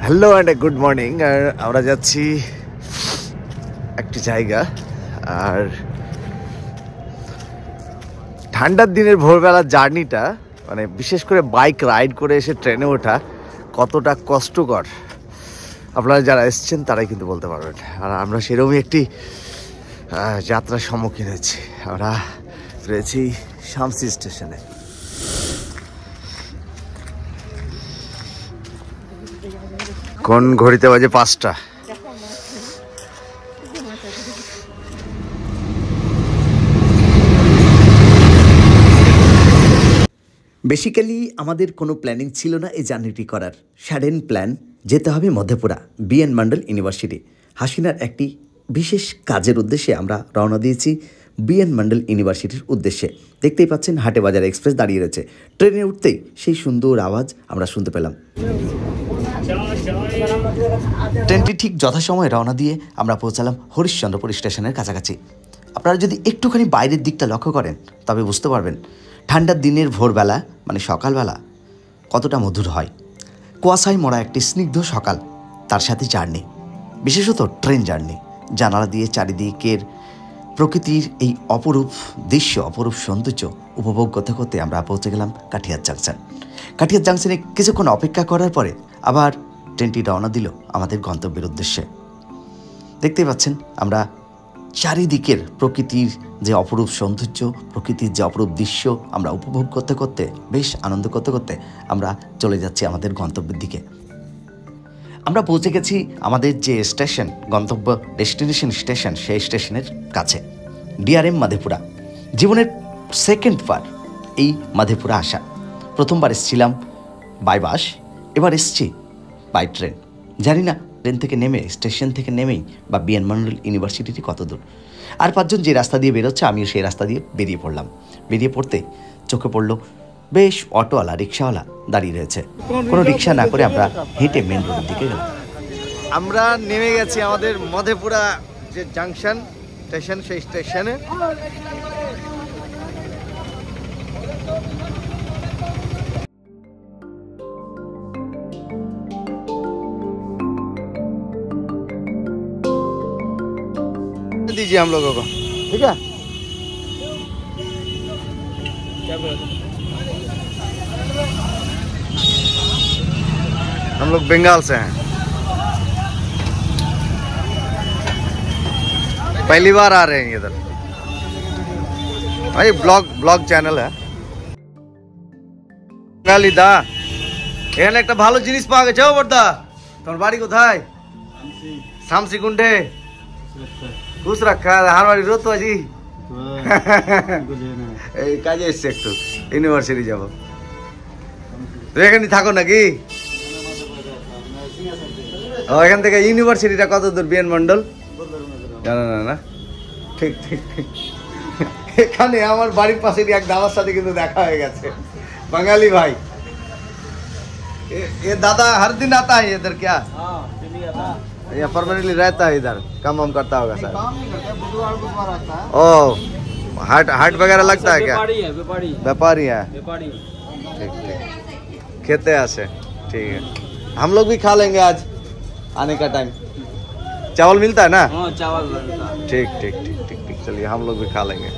Hello and good morning. আর আমরা যাচ্ছি একটি জায়গা, আর ঠান্ডার দিনের ভোরবেলার জার্নিটা মানে বিশেষ করে বাইক রাইড করে এসে ট্রেনে ওঠা কতটা কষ্টকর আপনারা যারা এসছেন তারাই কিন্তু বলতে পারবেন। আর আমরা সেরকমই একটি যাত্রার সম্মুখীন হয়েছি। আমরা রয়েছি শামসি স্টেশনে। কোন ঘড়িতে বাজে 5টা। বেসিক্যালি আমাদের কোনো প্ল্যানিং ছিল না এই জার্নিটি করার। সাডেন প্ল্যান, যেতে হবে মধ্যপুরা বিএন মন্ডল ইউনিভার্সিটি। হাসিনার একটি বিশেষ কাজের উদ্দেশ্যে আমরা রওনা দিয়েছি বিএন মন্ডল ইউনিভার্সিটির উদ্দেশ্যে। দেখতেই পাচ্ছেন হাটে বাজার এক্সপ্রেস দাঁড়িয়ে রয়েছে। ট্রেনে উঠতেই সেই সুন্দর আওয়াজ আমরা শুনতে পেলাম। ট্রেনটি ঠিক যথাসময়ে রওনা দিয়ে আমরা পৌঁছালাম হরিশ্চন্দ্রপুর স্টেশনের কাছাকাছি। আপনারা যদি একটুখানি বাইরের দিকটা লক্ষ্য করেন তবে বুঝতে পারবেন ঠান্ডার দিনের ভোরবেলা মানে সকালবেলা কতটা মধুর হয়। কুয়াশায় মোড়া একটি স্নিগ্ধ সকাল, তার সাথে জার্নি, বিশেষত ট্রেন জার্নি। জানালা দিয়ে চারিদিকের প্রকৃতির এই অপরূপ দৃশ্য, অপরূপ সৌন্দর্য উপভোগ করতে করতে আমরা পৌঁছে গেলাম কাঠিয়ার জাংশন। কাঠিয়ার জাংশনে কিছুক্ষণ অপেক্ষা করার পরে আবার ট্রেনটি রওনা দিল আমাদের গন্তব্যের উদ্দেশ্যে। দেখতেই পাচ্ছেন আমরা চারিদিকের প্রকৃতির যে অপরূপ সৌন্দর্য, প্রকৃতির যে অপরূপ দৃশ্য আমরা উপভোগ করতে করতে, বেশ আনন্দ করতে করতে আমরা চলে যাচ্ছি আমাদের গন্তব্যের দিকে। আমরা পৌঁছে গেছি আমাদের যে স্টেশন, গন্তব্য ডেস্টিনেশন স্টেশন, সেই স্টেশনের কাছে, ডিআরএম মাধেপুরা। জীবনের সেকেন্ড বার এই মাধেপুরা আসা। প্রথমবার এসেছিলাম বাই বাস, এবার এসছি বাই ট্রেন। জানি না ট্রেন থেকে নেমে, স্টেশন থেকে নেমেই বা বিএন মন্ডল ইউনিভার্সিটিটি কত দূর। আর 5 জন যে রাস্তা দিয়ে বেরোচ্ছে, আমিও সেই রাস্তা দিয়ে বেরিয়ে পড়লাম। বেরিয়ে পড়তেই চোখে পড়লো বেশ অটোওয়ালা, রিক্সাওয়ালা দাঁড়িয়ে রয়েছে। কোনো রিক্সা না করে আমরা হেঁটে মেন রোডের দিকে গেলাম। আমরা নেমে গেছি আমাদের মধেপুরা যে জাংশন স্টেশন, সেই স্টেশনে। दीजिए हम लोगों को, ठीक है? हम लोग बंगाल से हैं, पहली बार आ रहे हैं इधर। भाई ब्लॉग चैनल है বাঙালি দা। এখানে একটা ভালো জিনিস পাওয়া গেছে। ও বড়দা, তোমার বাড়ি কোথায়? শামসি কুন্ডে। খুশ রাখা আমার বাড়ি রোদ আজি এই কাজে এসছে, একটু ইউনিভার্সিটি যাবো। তো এখানে থাকো নাকি? ও, এখান থেকে ইউনিভার্সিটিটা কত দূর বিএন মন্ডল? জানা না? ঠিক ঠিক ঠিক। এখানে আমার বাড়ির পাশে এক দাদার সাথে কিন্তু দেখা হয়ে গেছে, বাঙালি ভাই। ये दादा हर दिन आता है इधर क्या? या परमानेंटली रहता है इधर, काम वाम करता होगा सर? ओ, हाट वगैरह लगता है क्या? व्यापारी है। ठीक ठीक, खेते ऐसे। ठीक है, हम लोग भी खा लेंगे आज आने का टाइम। चावल मिलता है ना? चावल मिलता है। ठीक ठीक ठीक ठीक ठीक, चलिए हम लोग भी खा लेंगे।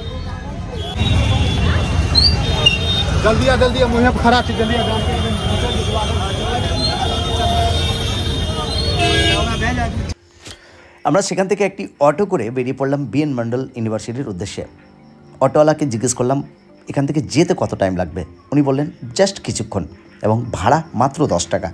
जल्दी मुझे खराब थी, जल्दी আমরা সেখান থেকে একটি অটো করে বেরিয়ে পড়লাম বিএন মন্ডল ইউনিভার্সিটির উদ্দেশ্যে। অটোওয়ালাকে জিজ্ঞেস করলাম এখান থেকে যেতে কত টাইম লাগবে। উনি বললেন জাস্ট কিছুক্ষণ, এবং ভাড়া মাত্র 10 টাকা।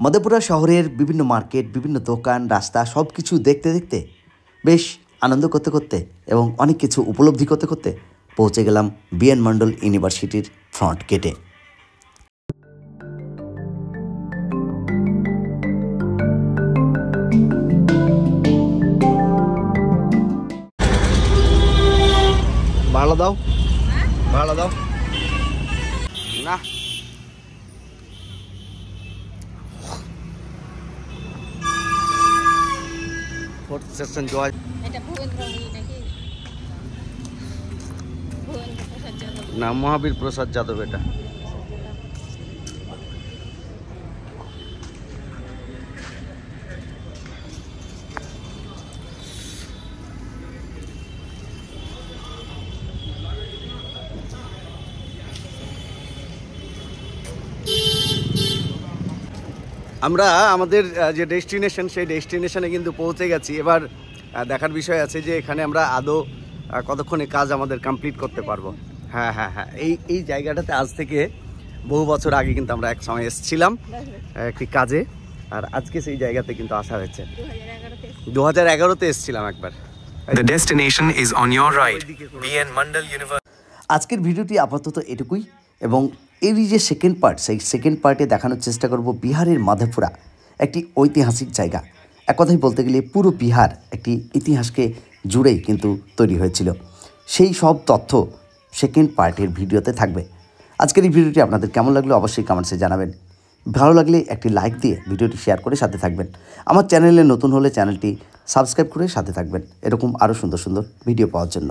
মধেপুরা শহরের বিভিন্ন মার্কেট, বিভিন্ন দোকান, রাস্তা সব কিছু দেখতে দেখতে, বেশ আনন্দ করতে করতে এবং অনেক কিছু উপলব্ধি করতে করতে পৌঁছে গেলাম বিএন মন্ডল ইউনিভার্সিটির ফ্রন্ট গেটে। ভাড়া দাও, ভাড়া দাও না। ফোর্থ সেকশন জয়। এটা ভুবনেন্দ্রগিরি নাকি? ভুবনেন্দ্র প্রসাদ যাদব। না, মহাবীর প্রসাদ যাদব এটা। আমরা আমাদের যে ডেস্টিনেশন সেই ডেস্টিনেশনে কিন্তু পৌঁছে গেছি। এবার দেখার বিষয় আছে যে এখানে আমরা আদৌ কতক্ষণে কাজ আমাদের কমপ্লিট করতে পারবো। হ্যাঁ হ্যাঁ হ্যাঁ, এই জায়গাটাতে আজ থেকে বহু বছর আগে কিন্তু আমরা এক সময় এসেছিলাম একটি কাজে, আর আজকে সেই জায়গাতে কিন্তু আসা হয়েছে। 2011-তে এসেছিলাম একবার। The destination is on your right. BN Mandal University. আজকের ভিডিওটি আপাতত এটুকুই, এবং এরই যে সেকেন্ড পার্ট, সেই সেকেন্ড পার্টে দেখানোর চেষ্টা করব বিহারের মাধেপুরা, একটি ঐতিহাসিক জায়গা। এক কথায় বলতে গেলে পুরো বিহার একটি ইতিহাসকে জুড়েই কিন্তু তৈরি হয়েছিল। সেই সব তথ্য সেকেন্ড পার্টের ভিডিওতে থাকবে। আজকের এই ভিডিওটি আপনাদের কেমন লাগলো অবশ্যই কমেন্টসে জানাবেন। ভালো লাগলে একটি লাইক দিয়ে ভিডিওটি শেয়ার করে সাথে থাকবেন। আমার চ্যানেলে নতুন হলে চ্যানেলটি সাবস্ক্রাইব করে সাথে থাকবেন এরকম আরও সুন্দর সুন্দর ভিডিও পাওয়ার জন্য।